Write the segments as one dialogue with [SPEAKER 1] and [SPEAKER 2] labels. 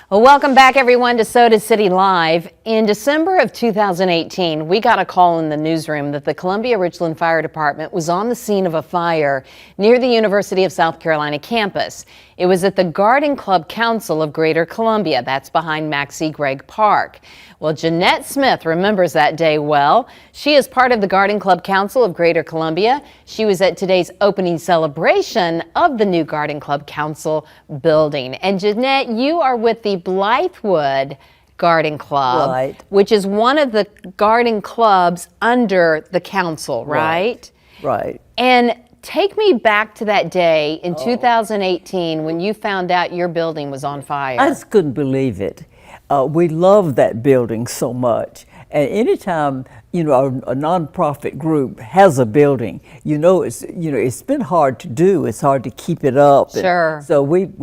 [SPEAKER 1] Well, welcome back, everyone, to Soda City Live. In December of 2018, we got a call in the newsroom that the Columbia Richland Fire Department was on the scene of a fire near the University of South Carolina campus. It was at the Garden Club Council of Greater Columbia. That's behind Maxie Gregg Park. Well, Jeanette Smith remembers that day well. She is part of the Garden Club Council of Greater Columbia. She was at today's opening celebration of the new Garden Club Council building. And Jeanette, you are with the Blythewood Garden Club,
[SPEAKER 2] right,
[SPEAKER 1] which is one of the garden clubs under the council, right?
[SPEAKER 2] Right.
[SPEAKER 1] And take me back to that day in 2018 when you found out your building was on fire.
[SPEAKER 2] I just couldn't believe it. We love that building so much. And anytime, a nonprofit group has a building, it's been hard to do. It's hard to keep it up.
[SPEAKER 1] Sure.
[SPEAKER 2] And so it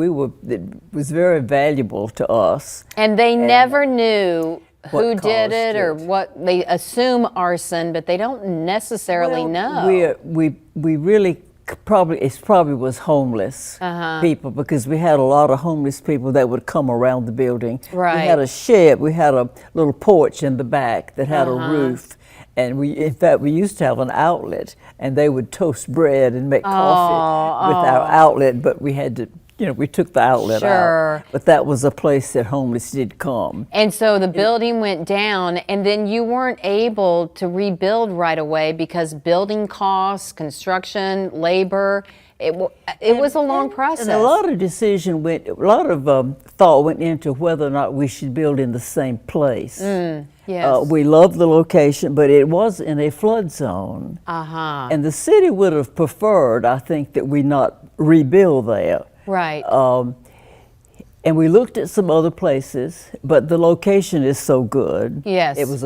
[SPEAKER 2] was very valuable to us.
[SPEAKER 1] And they never knew who did it or
[SPEAKER 2] it.
[SPEAKER 1] what. They assume arson, but they don't necessarily know.
[SPEAKER 2] We really probably was homeless people, because we had a lot of homeless people that would come around the building.
[SPEAKER 1] Right.
[SPEAKER 2] We had a shed, we had a little porch in the back that had a roof, and in fact we used to have an outlet, and they would toast bread and make coffee with our outlet, but we had to, we took the outlet out. But that was a place that homeless did come.
[SPEAKER 1] And so the building went down, and then you weren't able to rebuild right away because building costs, construction, labor, it was a long process.
[SPEAKER 2] And a lot of thought went into whether or not we should build in the same place.
[SPEAKER 1] Yes.
[SPEAKER 2] We loved the location, but it was in a flood zone. And the city would have preferred, I think, that we not rebuild there.
[SPEAKER 1] Right.
[SPEAKER 2] And we looked at some other places, but the location is so good.
[SPEAKER 1] Yes.
[SPEAKER 2] It was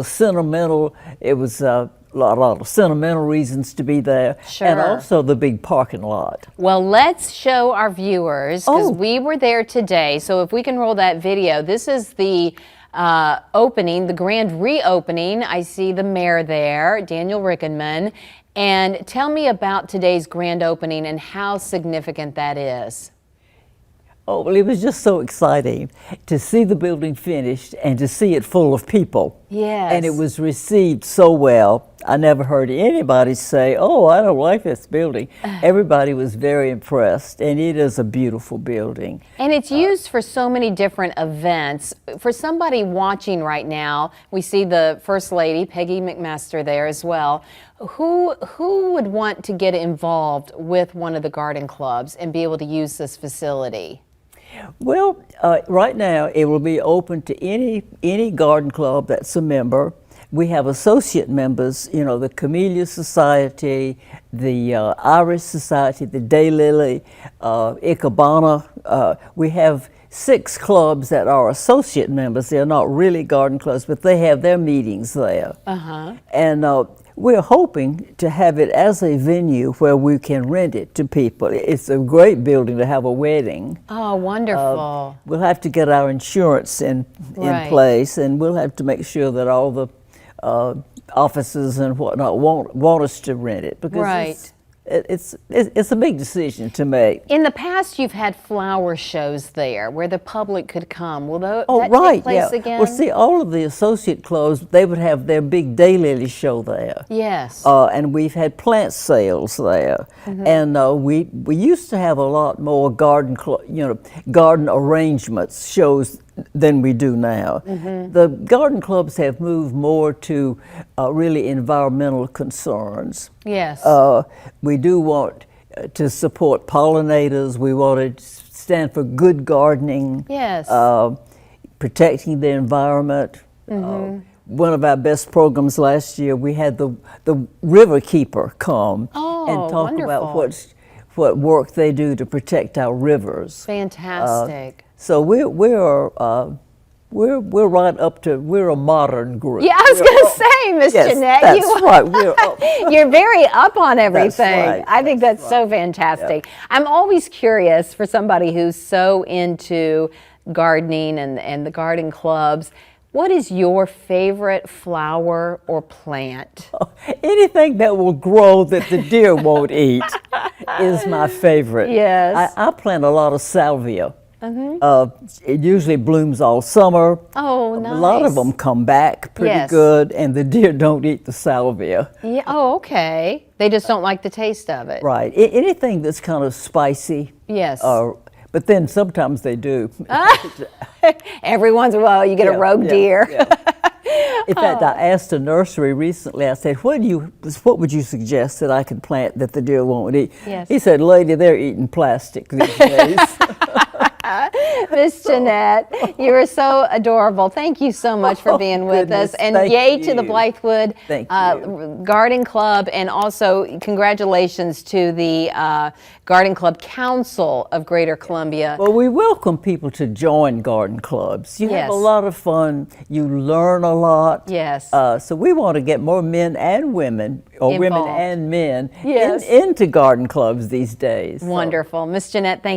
[SPEAKER 2] a lot of sentimental reasons to be there.
[SPEAKER 1] Sure.
[SPEAKER 2] And also the big parking lot.
[SPEAKER 1] Well, let's show our viewers, because we were there today. So if we can roll that video, this is the opening, the grand reopening. I see the mayor there, Daniel Rickenman. And tell me about today's grand opening and how significant that is.
[SPEAKER 2] Oh, well, it was just so exciting to see the building finished and to see it full of people.
[SPEAKER 1] Yes.
[SPEAKER 2] And it was received so well. I never heard anybody say, "Oh, I don't like this building." Everybody was very impressed, and it is a beautiful building.
[SPEAKER 1] And it's used for so many different events. For somebody watching right now, we see the First Lady, Peggy McMaster, there as well. Who would want to get involved with one of the garden clubs and be able to use this facility?
[SPEAKER 2] Well, right now it will be open to any garden club that's a member. We have associate members, the Camellia Society, the Iris Society, the Daylily, Icabana. We have 6 clubs that are associate members. They're not really garden clubs, but they have their meetings there. And we're hoping to have it as a venue where we can rent it to people. It's a great building to have a wedding.
[SPEAKER 1] Oh, wonderful.
[SPEAKER 2] We'll have to get our insurance in place, and we'll have to make sure that all the offices and whatnot want us to rent it, because it's a big decision to make.
[SPEAKER 1] In the past, you've had flower shows there where the public could come. Will that take place again?
[SPEAKER 2] Well, see, all of the associate clubs, they would have their big daylily show there.
[SPEAKER 1] Yes.
[SPEAKER 2] And we've had plant sales there. And we used to have a lot more garden arrangements shows than we do now. The garden clubs have moved more to really environmental concerns.
[SPEAKER 1] Yes.
[SPEAKER 2] We do want to support pollinators. We want to stand for good gardening.
[SPEAKER 1] Yes.
[SPEAKER 2] Protecting the environment. One of our best programs last year, we had the river keeper come and talk about what work they do to protect our rivers.
[SPEAKER 1] Fantastic.
[SPEAKER 2] So we're a modern group.
[SPEAKER 1] Yeah, I was going to say, Miss Jeanette,
[SPEAKER 2] that's right.
[SPEAKER 1] You're very up on everything.
[SPEAKER 2] That's right.
[SPEAKER 1] I think that's so fantastic. I'm always curious for somebody who's so into gardening and the garden clubs. What is your favorite flower or plant?
[SPEAKER 2] Anything that will grow that the deer won't eat is my favorite.
[SPEAKER 1] Yes.
[SPEAKER 2] I plant a lot of salvia. It usually blooms all summer.
[SPEAKER 1] Oh,
[SPEAKER 2] A lot of
[SPEAKER 1] nice.
[SPEAKER 2] them come back pretty
[SPEAKER 1] Yes.
[SPEAKER 2] good, and the deer don't eat the salvia.
[SPEAKER 1] Yeah. Oh, okay. They just don't like the taste of it.
[SPEAKER 2] Right. Anything that's kind of spicy.
[SPEAKER 1] Yes.
[SPEAKER 2] But then sometimes they do.
[SPEAKER 1] Every once in a while, you get a
[SPEAKER 2] Yeah,
[SPEAKER 1] rogue
[SPEAKER 2] yeah,
[SPEAKER 1] deer.
[SPEAKER 2] yeah. In fact, I asked a nursery recently, I said, what would you suggest that I could plant that the deer won't eat?
[SPEAKER 1] Yes.
[SPEAKER 2] He said, lady, they're eating plastic these days.
[SPEAKER 1] Miss Jeanette, you are so adorable. Thank you so much for being with
[SPEAKER 2] goodness,
[SPEAKER 1] us. And
[SPEAKER 2] thank
[SPEAKER 1] yay to the
[SPEAKER 2] you.
[SPEAKER 1] Blythewood
[SPEAKER 2] Thank you.
[SPEAKER 1] Garden Club, and also congratulations to the Garden Club Council of Greater Columbia.
[SPEAKER 2] Well, we welcome people to join garden clubs. You have a
[SPEAKER 1] Yes.
[SPEAKER 2] lot of fun. You learn a lot.
[SPEAKER 1] Yes.
[SPEAKER 2] So we want to get more men and women, or women
[SPEAKER 1] Involved.
[SPEAKER 2] and men,
[SPEAKER 1] Yes.
[SPEAKER 2] into garden clubs these days. So-
[SPEAKER 1] Wonderful. Miss Jeanette, thank